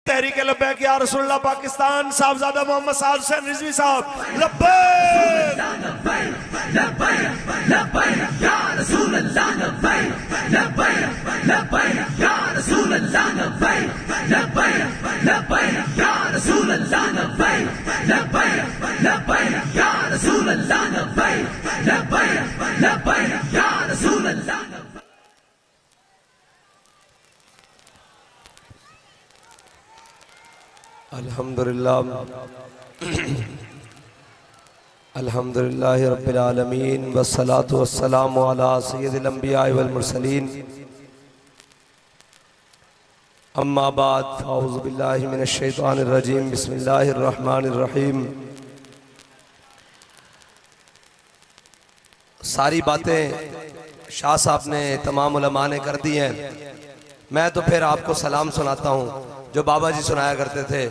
तहरीक लब्बैक या रसूलुल्लाह पाकिस्तान साहबजादा मोहम्मद साद हुसैन रिजवी साहब लब्बैक लब्बैक या रसूलुल्लाह लब्बैक लब्बैक या रसूलुल्लाह लब्बैक लब्बैक या रसूलुल्लाह लब्बैक लब्बैक या रसूलुल्लाह लब्बैक लब्बैक या रसूलुल्लाह। अल्हम्दुलिल्लाह अल्हम्दुलिल्लाहि रब्बिल आलमीन वस्सलातु वस्सलामु अला सय्यिदिल अंबिया वल मुरसलीन अम्मा बाद औज़ु बिल्लाहि मिनश शैतानिर रजीम बिस्मिल्लाहिर रहमानिर रहीम। सारी बातें शाह साहब ने तमाम उलमा ने कर दी हैं। मैं तो फिर आपको सलाम सुनाता हूँ जो बाबा जी सुनाया करते थे।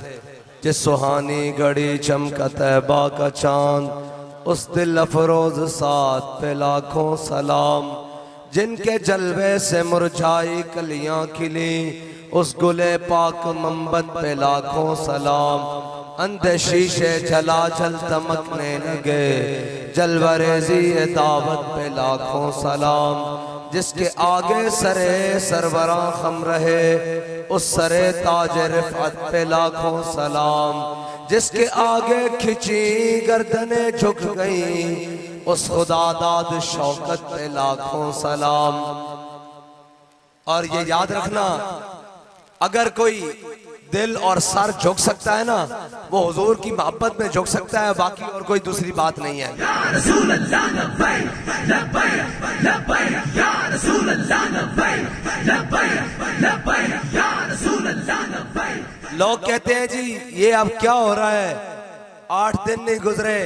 जिस सुहानी घड़ी चमका तैबा का चांद, उस दिल अफरोज साथ पे लाखों सलाम। जिनके जलवे से मुरझाई कलियां खिली, उस गुले पाक मंबत पे लाखों सलाम। अंधे शीशे जला जल तमकने लगे, जलवरेजी दावत पे लाखों सलाम। जिसके आगे सरे सरवरा खम रहे, उस सरे ताज रिफअत पे लाखों सलाम। जिसके आगे खिंची गर्दनें झुक गईं, उस खुदा दाद शौकत पे लाखों सलाम। और ये याद रखना, अगर कोई दिल और सर झुक सकता है ना, वो हुजूर की मोहब्बत में झुक सकता है, बाकी और कोई दूसरी बात नहीं है। लोग कहते हैं जी ये अब क्या हो रहा है, 8 दिन नहीं गुजरे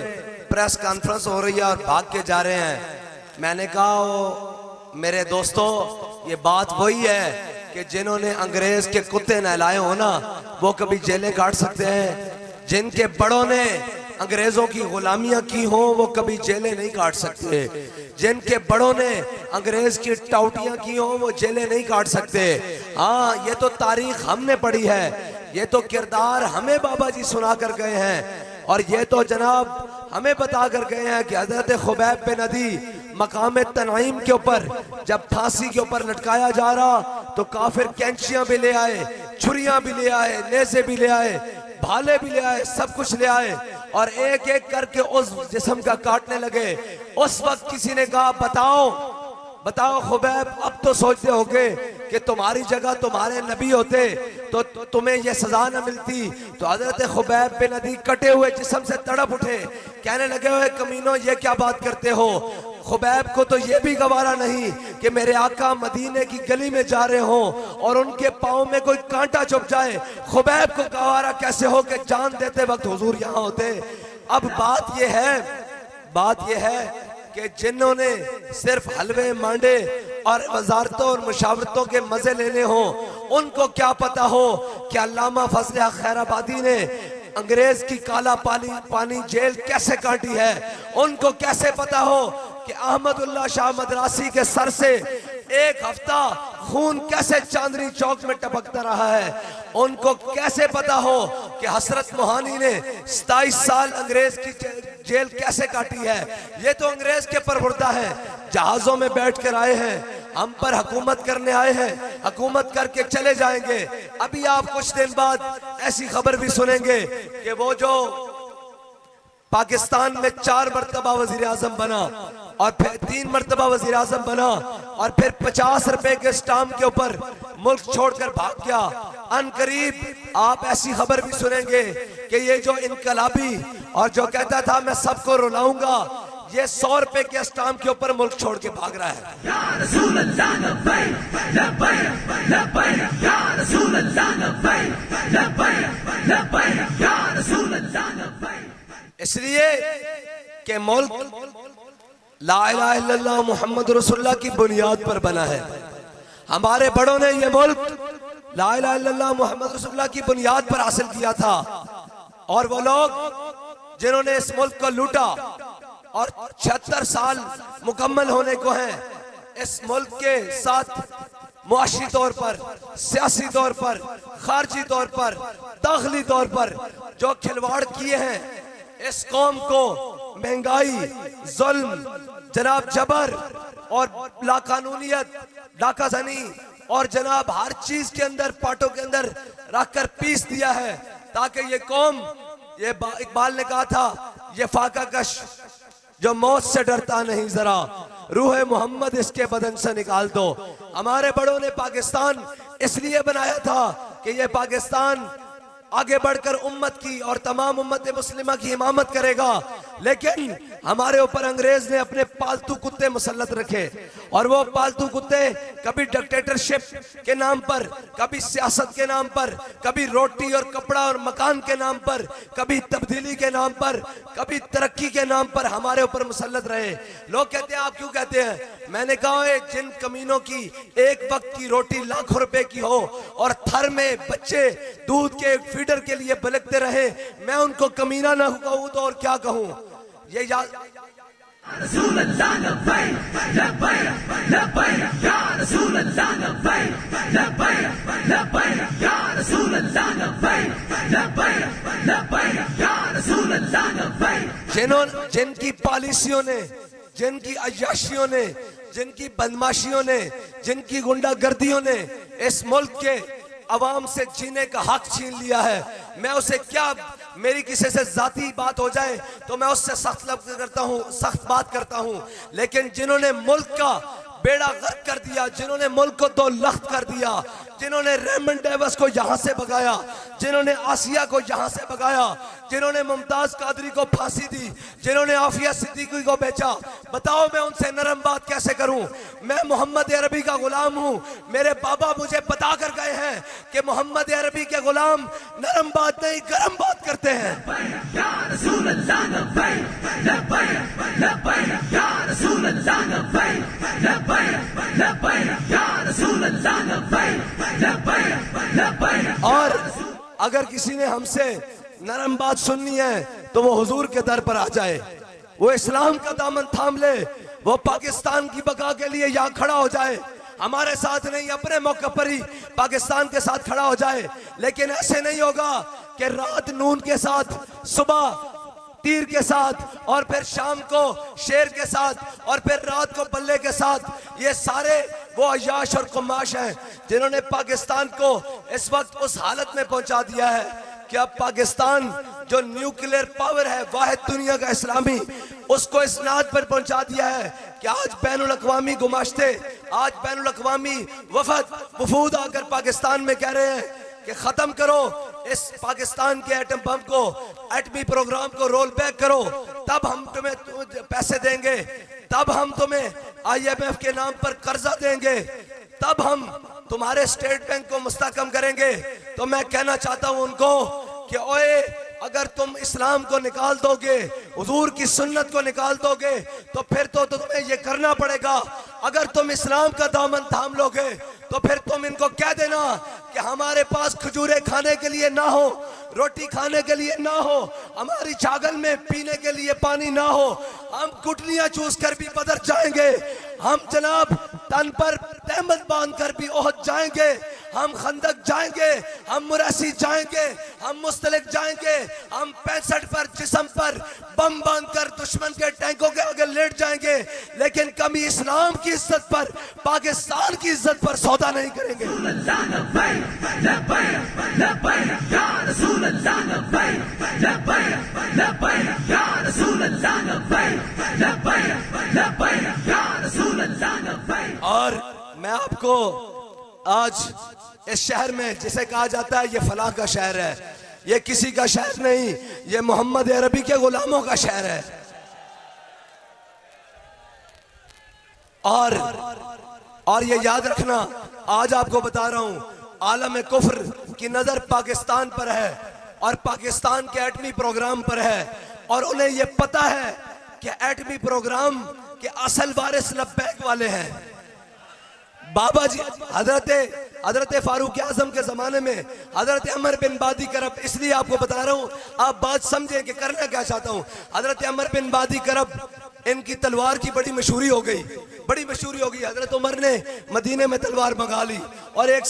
प्रेस कॉन्फ्रेंस हो रही है और भाग के जा रहे हैं। मैंने कहा मेरे दोस्तों, ये बात वही है कि जिन्होंने अंग्रेज के कुत्ते नहलाए हो ना, वो कभी जेलें काट सकते हैं। जिनके बड़ों ने अंग्रेजों की गुलामियां की हो, वो कभी जेलें नहीं काट सकते। जिनके बड़ों ने अंग्रेज की टाउटियां की हो, वो जेलें नहीं काट सकते। हाँ, ये तो तारीख हमने पढ़ी है, ये तो किरदार हमें बाबा जी सुना कर गए हैं। और ये तो जनाब हमें बता कर गए हैं कि हजरत खुबैब बिन अदी मकाम तनईम के ऊपर जब फांसी के ऊपर लटकाया जा रहा, तो काफिर कैंचियां भी ले आए, छुरियां भी ले आए, नेज़े भी ले आए, भाले भी ले आए, सब कुछ ले आए और एक एक करके उस जिस्म का काटने लगे। उस वक्त किसी ने कहा बताओ खुबैब, अब तो सोचते होगे कि तुम्हारी जगह तुम्हारे नबी होते तो तुम्हें यह सजा न मिलती। तो हजरत खुबैब बिन अदी कटे हुए जिस्म से तड़प उठे, कहने लगे हुए कमीनों, ये क्या बात करते हो। खुबैब को तो ये भी गवारा नहीं कि मेरे आका मदीने की गली में जा रहे हो और उनके पाँव में कोई कांटा चुभ जाए। खुबैब को गवारा कैसे हो कि जान देते वक्त हुजूर यहाँ होते। अब बात यह है कि जिन्होंने सिर्फ हलवे मांडे और वजारतों और मुशावरतों के मजे लेने हो, उनको क्या पता हो कि अल्लामा फजल खैराबादी ने अंग्रेज की काला पानी जेल कैसे काटी है। उनको कैसे पता हो कि अहमदुल्ला शाह मदरासी के सर से एक हफ्ता खून कैसे चांदनी चौक में टपकता रहा है। उनको कैसे पता हो कि हसरत मोहानी ने 27 साल अंग्रेज की जेल कैसे काटी है। ये तो अंग्रेज के परवरदा है, जहाजों में बैठ कर आए हैं, हम पर हुकूमत करने आए हैं, हुकूमत करके चले जाएंगे। अभी आप कुछ दिन बाद ऐसी खबर भी सुनेंगे कि वो जो पाकिस्तान में 4 मरतबा वजीर आजम बना और फिर 3 मरतबा वजीर आजम बना और फिर 50 रुपए के स्टाम्प के ऊपर मुल्क छोड़कर भाग गया। अनकरीब आप ऐसी खबर भी सुनेंगे कि ये जो इनकलाबी और जो कहता था मैं सबको रुलाऊंगा, ये 100 रुपए के स्टाम्प के ऊपर मुल्क छोड़ के भाग रहा है। इसलिए कि मुल्क ला इलाहा इल्लल्लाह मुहम्मद रसूलुल्लाह की बुनियाद पर बना है। हमारे बड़ों ने ये मुल्क ला इलाहा इल्लल्लाह मुहम्मद रसूलुल्लाह की बुनियाद पर हासिल किया था। और वो लोग जिन्होंने इस मुल्क को लूटा और 76 साल मुकम्मल होने को हैं, इस मुल्क के साथ मुआशी तौर पर, सियासी तौर पर, खारजी तौर पर, दाखिली तौर पर जो खिलवाड़ किए हैं इस कौम को, महंगाई, जुल्म, जनाब जबर और लाकानूनियत, डाकाजनी और जनाब हर चीज के अंदर पाटों के अंदर रखकर पीस दिया है ताकि ये कौम, ये इकबाल ने कहा था, ये फाका कश जो मौत से डरता नहीं जरा रूह मोहम्मद इसके बदन से निकाल दो। हमारे बड़ों ने पाकिस्तान इसलिए बनाया था कि ये पाकिस्तान आगे बढ़कर उम्मत की और तमाम उम्मत मुस्लिमा की इमामत करेगा, लेकिन हमारे ऊपर अंग्रेज ने अपने पालतू कुत्ते मुसल्लत रखे और वो पालतू कुत्ते कभी डिक्टेटरशिप के नाम पर, कभी सियासत के नाम पर, कभी रोटी और कपड़ा और मकान के नाम पर, कभी तब्दीली के नाम पर, कभी तरक्की के नाम पर हमारे ऊपर मुसल्लत रहे। लोग कहते हैं आप क्यों कहते हैं? मैंने कहा है जिन कमीनों की एक वक्त की रोटी लाखों रुपए की हो और थर में बच्चे दूध के फीडर के लिए बलकते रहे, मैं उनको कमीना ना कहूं तो और क्या कहूं? ये याद जिनकी पॉलिसियों ने, जिनकी अय्याशियों ने, जिनकी बदमाशियों ने, जिनकी गुंडागर्दियों ने इस मुल्क के अवाम से जीने का हक छीन लिया है, मैं उसे क्या, मेरी किसी से जाती बात हो जाए तो मैं उससे सख्त लफ्ज़ करता हूँ, सख्त बात करता हूँ, लेकिन जिन्होंने मुल्क का बेड़ा गर्क कर दिया, जिन्होंने मुल्क को दो लख्त कर दिया, जिन्होंने रेमंड डेविस को यहां से भगाया, जिन्होंने आसिया को यहां से भगाया, जिन्होंने मुमताज कादरी को फांसी दी, जिन्होंने आफिया सिद्दीकी को बेचा, बताओ मैं उनसे नरम बात कैसे करूं? मैं मोहम्मद अरबी का गुलाम हूं। मेरे बाबा मुझे बता कर गए हैं कि मोहम्मद अरबी के गुलाम नरम बात नहीं गरम बात करते हैं। और अगर किसी ने हमसे नरम बात सुननी है तो वो हुजूर के दर पर आ जाए, वो इस्लाम का दामन थाम ले, वो पाकिस्तान की बका के लिए यहाँ खड़ा हो जाए, हमारे साथ नहीं अपने मौके पर ही पाकिस्तान के साथ खड़ा हो जाए। लेकिन ऐसे नहीं होगा कि रात नून के साथ, सुबह तीर के साथ और फिर शाम को शेर के साथ और फिर रात को बल्ले के साथ। ये सारे वो अय्याश और कुमाश हैं जिन्होंने पाकिस्तान को इस वक्त उस हालत में पहुंचा दिया है कि अब पाकिस्तान जो न्यूक्लियर पावर है वाहिद दुनिया का इस्लामी, उसको इस नाद पर पहुंचा दिया है कि आज बैनुल अक़वामी गुमाश्ते, आज बैनुल अक़वामी वफूद आकर पाकिस्तान में कह रहे हैं कि खत्म करो इस पाकिस्तान के एटम बम को, एटमी प्रोग्राम को रोल बैक करो, तब हम तुम्हें पैसे देंगे, तब हम तुम्हें IMF के नाम पर कर्जा देंगे, तब हम तुम्हारे स्टेट बैंक को मुस्तहकम करेंगे। तो मैं कहना चाहता हूं उनको कि ओए, अगर तुम इस्लाम को निकाल दोगे, हुजूर की सुन्नत को निकाल दोगे, तो फिर तो तुम्हें ये करना पड़ेगा। अगर तुम इस्लाम का दामन थाम लोगे तो फिर तुम इनको कह देना कि हमारे पास खजूरें खाने के लिए ना हो, रोटी खाने के लिए ना हो, हमारी छागल में पीने के लिए पानी ना हो, हम गुटलियां चूस कर भी बदर जाएंगे, हम जनाब तन पर तहमत बांध कर भी ओहद जाएंगे, हम खंदक जाएंगे, हम मुरैसी जाएंगे, हम मुस्तलिक जाएंगे, हम 65 पर जिस्म पर बम बांध कर दुश्मन के टैंकों के आगे लेट जाएंगे, लेकिन कभी इस्लाम की इज्जत पर, पाकिस्तान की इज्जत पर सौदा नहीं करेंगे। और मैं आपको आज इस शहर में, जिसे कहा जाता है ये फलाह का शहर है, ये किसी का शहर नहीं, ये मोहम्मद अरबी के गुलामों का शहर है। और ये याद रखना, आज आपको बता रहा हूं, आलम कुफ्र की नजर पाकिस्तान पर है और पाकिस्तान के एटमी प्रोग्राम पर है, और उन्हें ये पता है कि एटमी प्रोग्राम के असल वारिस लब्बैक वाले हैं। बाबा जी हजरत फारूक आजम के जमाने में हजरत अमर बिन बादी करब, इसलिए आपको बता रहा हूं, आप बात समझे कि करना क्या चाहता हूं। हजरत अमर बिन बादी करब, इनकी तलवार की बड़ी मशहूरी हो गई, बड़ी मशहूरी होगी। हजरत उमर ने मदीने में तलवार मंगा ली और एक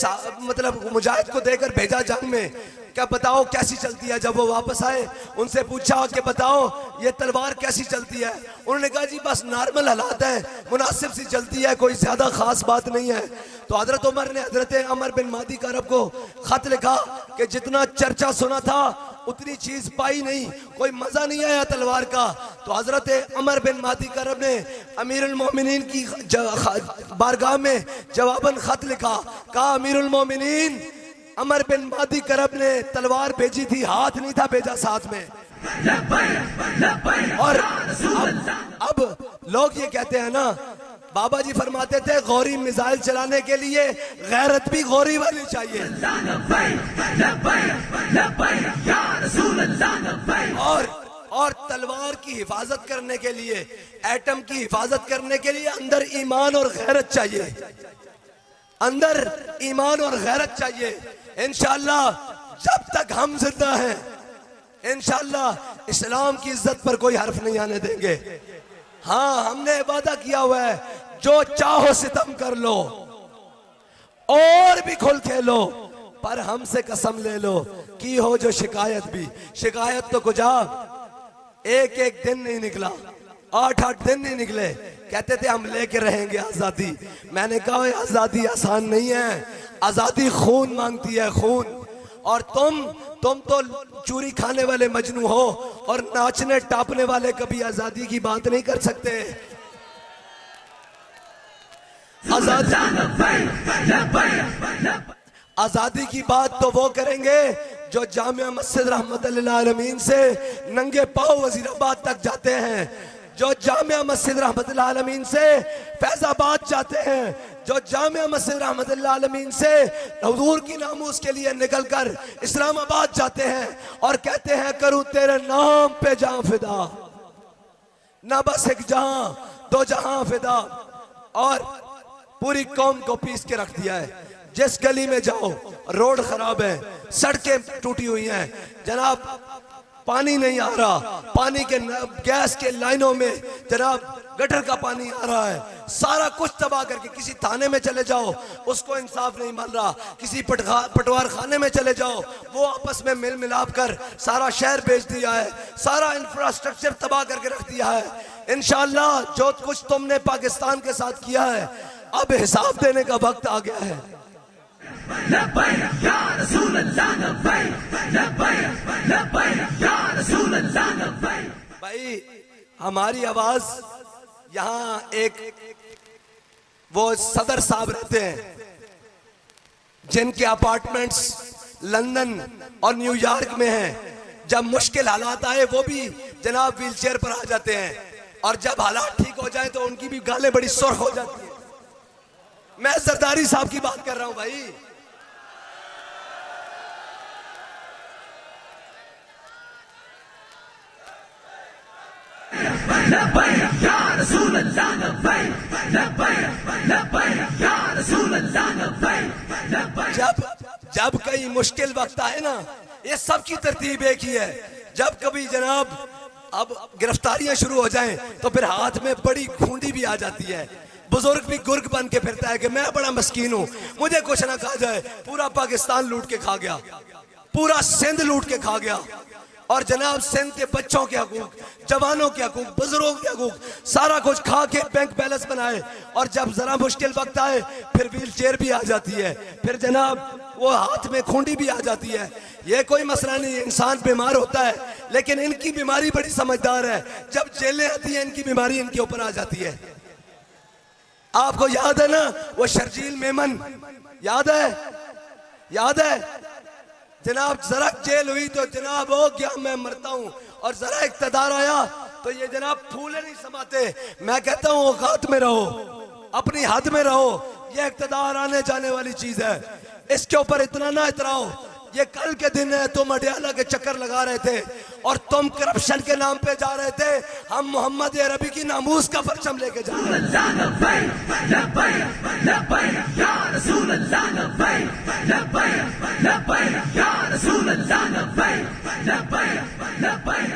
मतलब मुजाहिद को देकर भेजा जंग में, क्या बताओ कैसी चलती है। जब वो वापस आए उनसे पूछा कि बताओ ये तलवार कैसी चलती है। उन्होंने कहा जी बस नॉर्मल हालात है, मुनासिब सी चलती है, कोई ज्यादा खास बात नहीं है। तो हजरत उमर ने हजरत अमर बिन मादी करब को खत लिखा कि जितना चर्चा सुना था उतनी चीज पाई नहीं, कोई मजा नहीं आया तलवार का। तो हजरत अमर बिन मादी करब ने अमीरुल मोमिनीन की बारगाह में जवाबन खत लिखा, कहा अमीरुल मोमिनीन अमर बिन मादी करब ने तलवार भेजी थी, हाथ नहीं था भेजा साथ में। और अब लोग ये कहते हैं ना, बाबा जी फरमाते थे गौरी मिसाइल चलाने के लिए गैरत भी गौरी वाली चाहिए। और तलवार की हिफाजत करने के लिए, एटम की हिफाजत करने के लिए अंदर ईमान और गैरत चाहिए, अंदर ईमान और गैरत चाहिए। इंशाअल्लाह जब तक हम जिंदा हैं इंशाअल्लाह इस्लाम की इज्जत पर कोई हर्फ नहीं आने देंगे। हाँ, हमने वादा किया हुआ है, जो चाहो सितम कर लो और भी खुल खेलो, पर हमसे कसम ले लो की हो जो शिकायत भी। शिकायत तो कुछ एक एक दिन नहीं निकला, 8-8 दिन नहीं निकले, कहते थे हम लेके रहेंगे आजादी। मैंने कहा आजादी आसान नहीं है, आजादी खून मांगती है, खून। और तुम तो चूरी खाने वाले मजनू हो और नाचने टापने वाले कभी आजादी की बात नहीं कर सकते। आजादी की बात तो वो करेंगे जो जामिया मस्जिद रहमतुल्लिल आलमीन से नंगे पांव वजीराबाद तक जाते हैं, जो जामिया मस्जिद रहमतुल्लिल आलमीन से फैजाबाद जाते हैं, जो जामिया मस्जिद रहमतुल्लिल आलमीन से हुजूर की नामूस के लिए निकलकर इस्लामाबाद जाते हैं और कहते हैं करूं तेरे नाम पे जान फिदा, ना बस एक जहां दो जहां फिदा। और पूरी कौम को पीस के रख दिया है। जिस गली में जाओ रोड खराब है, सड़कें टूटी हुई हैं, जनाब पानी नहीं आ रहा, पानी के गैस के लाइनों में जनाब गटर का पानी आ रहा है, सारा कुछ तबाह करके। किसी थाने में चले जाओ उसको इंसाफ नहीं मिल रहा, किसी पटवार खाने में चले जाओ वो आपस में मिल मिलाप कर सारा शहर बेच दिया है, सारा इंफ्रास्ट्रक्चर तबाह करके रख दिया है। इंशाअल्लाह जो कुछ तुमने पाकिस्तान के साथ किया है अब हिसाब देने का वक्त आ गया है। भाई हमारी आवाज यहाँ एक वो सदर साहब रहते हैं जिनके अपार्टमेंट्स लंदन और न्यूयॉर्क में हैं, जब मुश्किल हालात आए वो भी जनाब व्हीलचेयर पर आ जाते हैं, और जब हालात ठीक हो जाए तो उनकी भी गालें बड़ी सुर्ख हो जाती है। मैं जरदारी साहब की बात कर रहा हूं भाई। जब कहीं मुश्किल वक्त आए ना, ये सब की तरतीब एक ही है। जब कभी जनाब अब गिरफ्तारियां शुरू हो जाएं तो फिर हाथ में बड़ी खूंडी भी आ जाती है, बुजुर्ग भी गुर्ग बन के फिरता है कि मैं बड़ा मस्कीन हूं, मुझे कुछ ना कहा जाए। पूरा पाकिस्तान लूट के खा गया, पूरा सिंध लूट के खा गया, और जनाब सिंध के बच्चों के हकूक, जवानों के हकूक, बुजुर्गों के हकूक, सारा कुछ खा के बैंक बैलेंस बनाए। और जब जरा मुश्किल वक्त आए फिर व्हील चेयर भी आ जाती है, फिर जनाब वो हाथ में खूंडी भी आ जाती है। ये कोई मसला नहीं, इंसान बीमार होता है, लेकिन इनकी बीमारी बड़ी समझदार है। जब जेलें आती है इनकी बीमारी इनके ऊपर आ जाती है। आपको याद है ना वो शर्जील मेमन, याद है जनाब, जरा जेल हुई तो जनाब हो गया मैं मरता हूं, और जरा इक्तदार आया तो ये जनाब फूले नहीं समाते। मैं कहता हूं औकात में रहो, अपनी हद में रहो, ये इक्तदार आने जाने वाली चीज है, इसके ऊपर इतना ना इतराओ। ये कल के दिन है, तुम अडियाला के चक्कर लगा रहे थे और तुम करप्शन के नाम पे जा रहे थे, हम मोहम्मद अरबी की नामूस का परचम लेके जा रहे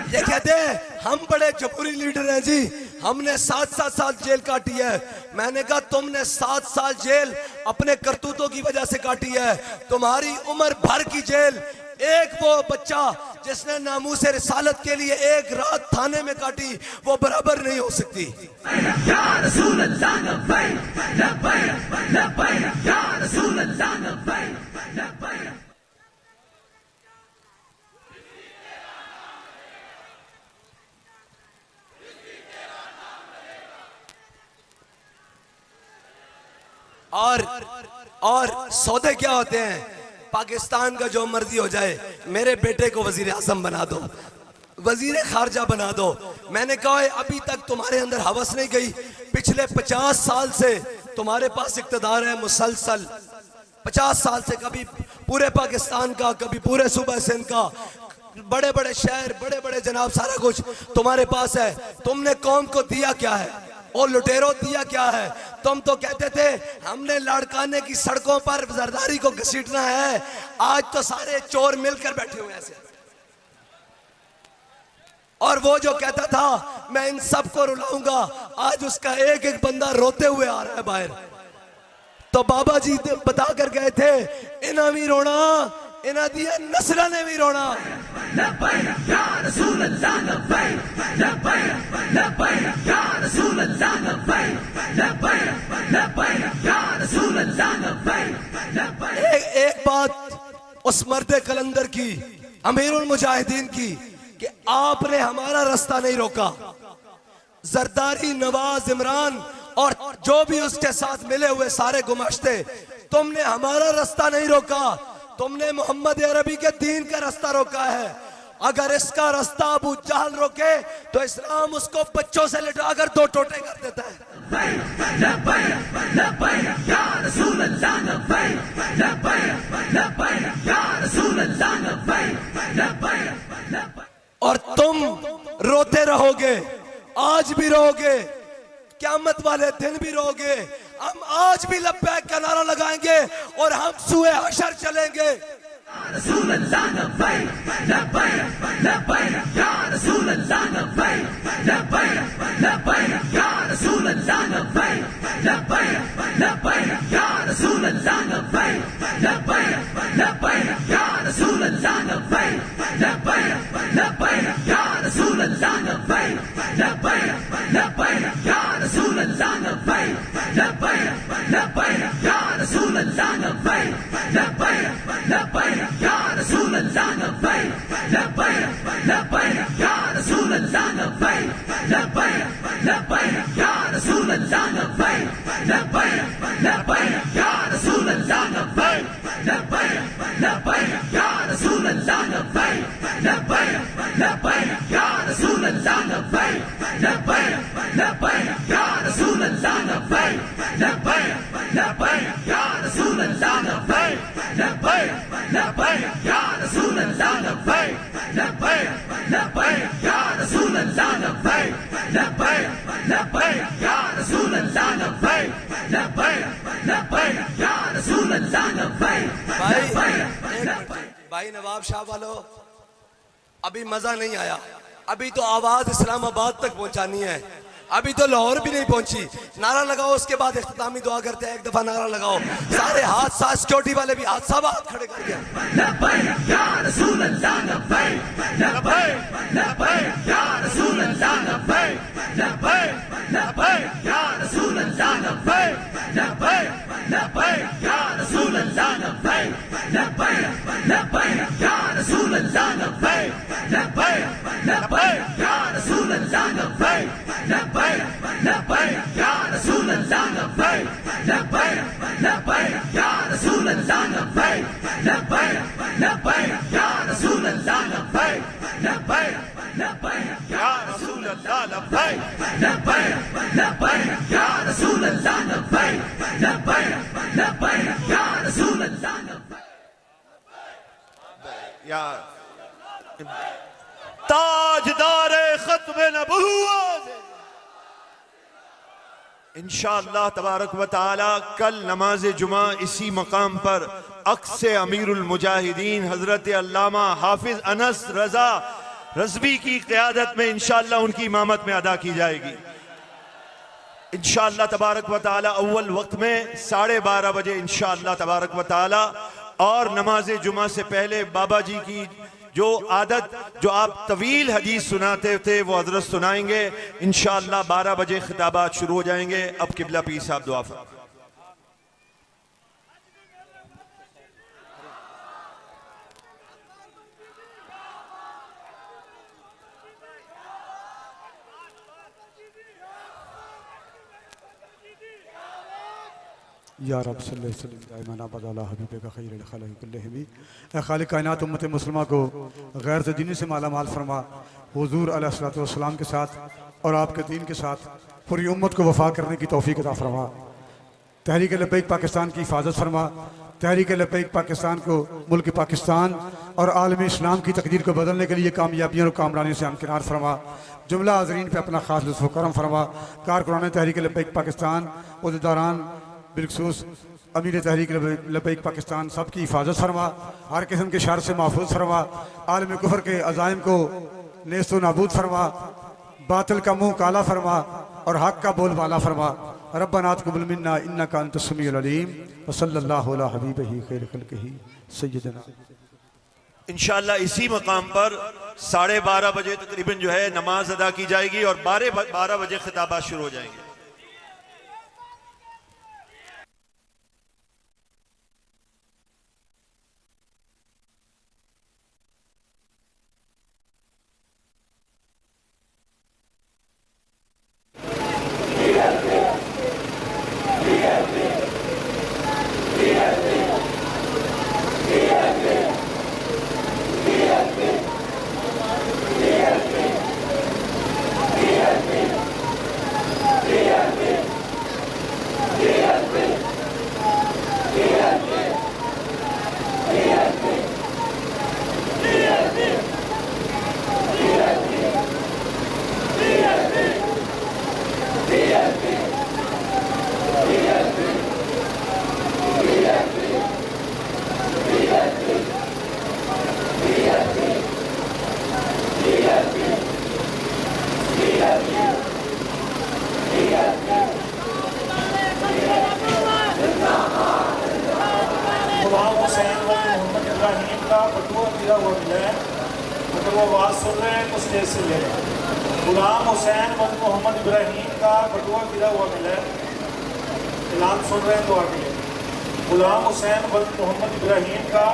ये कहते हैं हम बड़े बड़े जमहूरी लीडर हैं जी, हमने 7-7 साल जेल काटी है। मैंने कहा तुमने 7 साल जेल अपने करतूतों की वजह से काटी है, तुम्हारी उम्र भर की जेल एक वो बच्चा जिसने नामूस रिसालत के लिए एक रात थाने में काटी वो बराबर नहीं हो सकती। और सौदे क्या होते हैं? पाकिस्तान का जो मर्जी हो जाए, मेरे बेटे को वजीर आजम बना दो, वजीर खारजा बना दो। मैंने कहा है अभी तक तुम्हारे अंदर हवस नहीं गई, पिछले 50 साल से तुम्हारे पास इक्तदार है मुसलसल, 50 साल से कभी पूरे पाकिस्तान का, कभी पूरे सूबा सिंध का, बड़े बड़े शहर, बड़े बड़े जनाब, सारा कुछ तुम्हारे पास है। तुमने कौम को दिया क्या है? और लुटेरो दिया क्या है? तुम तो कहते थे हमने लाड़काने की सड़कों पर जरदारी को घसीटना है, आज तो सारे चोर मिलकर बैठे हुए ऐसे। और वो जो कहता था मैं इन सबको रुलाऊंगा, आज उसका एक एक बंदा रोते हुए आ रहा है बाहर। तो बाबा जी बता कर गए थे इन्हें भी रोना, इन्हें दिया नस्ल ने भी रोना। एक बात उस मर्दे कलंदर की, अमीरुल मुजाहिदीन की, कि आपने हमारा रास्ता नहीं रोका। जरदारी, नवाज, इमरान और जो भी उसके साथ मिले हुए सारे गुमाश्ते, तुमने हमारा रास्ता नहीं रोका, तुमने मोहम्मद अरबी के दीन का रास्ता रोका है। अगर इसका रास्ता अबू जहल रोके तो इस्लाम उसको बच्चों से लिटाकर 2 टोटे कर देता है। और तुम रोते रहोगे, आज भी रहोगे, क़यामत वाले दिन भी रहोगे। हम आज भी लब्बैक का नारा लगाएंगे और हम सूए हशर चलेंगे। भाई नवाब शाह वालों, अभी मजा नहीं आया, अभी तो आवाज इस्लामाबाद तक पहुंचानी है, अभी तो लाहौर भी नहीं पहुंची। नारा लगाओ, उसके बाद इख्तितामी दुआ करते हैं। एक दफा नारा लगाओ, सारे हाथ साथ, सिक्योरिटी वाले भी हाथ, सब हाथ खड़े कर दिया। ताजदार खत्म नबूवत इंशाअल्लाह तबारक व तआला कल नमाज जुमा इसी मकाम पर अक्स अमीरुल मुजाहिदीन हजरत अल्लामा हाफिज अनस रजा रज़वी की क़यादत में इंशाअल्लाह उनकी इमामत में अदा की जाएगी इंशाअल्लाह तबारक व तआला। अव्वल वक्त में 12:30 बजे इंशाअल्लाह तबारक व तआला। और नमाज जुमा से पहले बाबा जी की जो आदत, जो आप तवील हदीस सुनाते थे, वो हजरत सुनाएंगे इंशाअल्लाह। 12 बजे खिताबात शुरू हो जाएंगे। अब किबला पीर साहब दुआ फरमाएं। या रब सल्लल्लाहु अलैहि वसल्लम अला हबीबिका खैरिल खल्क़ि कुल्लिहिम। ऐ खालिक कायनात उम्मत मुस्लिमा को गैर से दीनी से माला माल फरमा। हुजूर अलैहिस्सलातु वस्सलाम के साथ और आपके दीन के साथ पूरी उम्मत को वफा करने की तौफीक अता फरमा। तहरीक लब्बैक पाकिस्तान की हिफाजत फरमा। तहरीक लब्बैक पाकिस्तान को, मुल्क पाकिस्तान और आलम इस्लाम की तकदीर को बदलने के लिए कामयाबियों और कामरानियों से हमकिनार फरमा। जुमला हाज़रीन पे अपना खास लुत्फ़ करम फरमा। कारकुनान तहरीक लब्बैक पाकिस्तान, उहदेदारान बिलखसूस अमीर तहरीक लब्बैक पाकिस्तान, सबकी हिफाजत फरमा। हर किस्म के शर से महफूज फरमा। आलम कुफर के अज़ाइम को नेस्तो नाबूद फरमा। बातिल का मुँह काला फरमा और हक का बोल बाला फरमा। रब्बना तक़ब्बल मिन्ना इन्नका अंतस समीउल अलीम व सल्लल्लाहु अला हबीबिही खैरिल खल्क़िही सय्यिदना। इंशाअल्लाह इसी मकाम पर 12:30 बजे तकरीबन जो है नमाज अदा की जाएगी और 12 बजे खिताबात शुरू हो जाएंगे। गुलाम हुसैन वली मोहम्मद इब्राहिम का बटुआ गिरा हुआ मिला है। अगर वो आवाज़ सुन रहे हैं तो स्टेज से ले लें। गुलाम हुसैन वली मोहम्मद इब्राहिम का बटुआ गिरा हुआ मिला है। ऐलान सुन रहे हैं तो आगे लें। गुलाम हुसैन वली मोहम्मद इब्राहिम का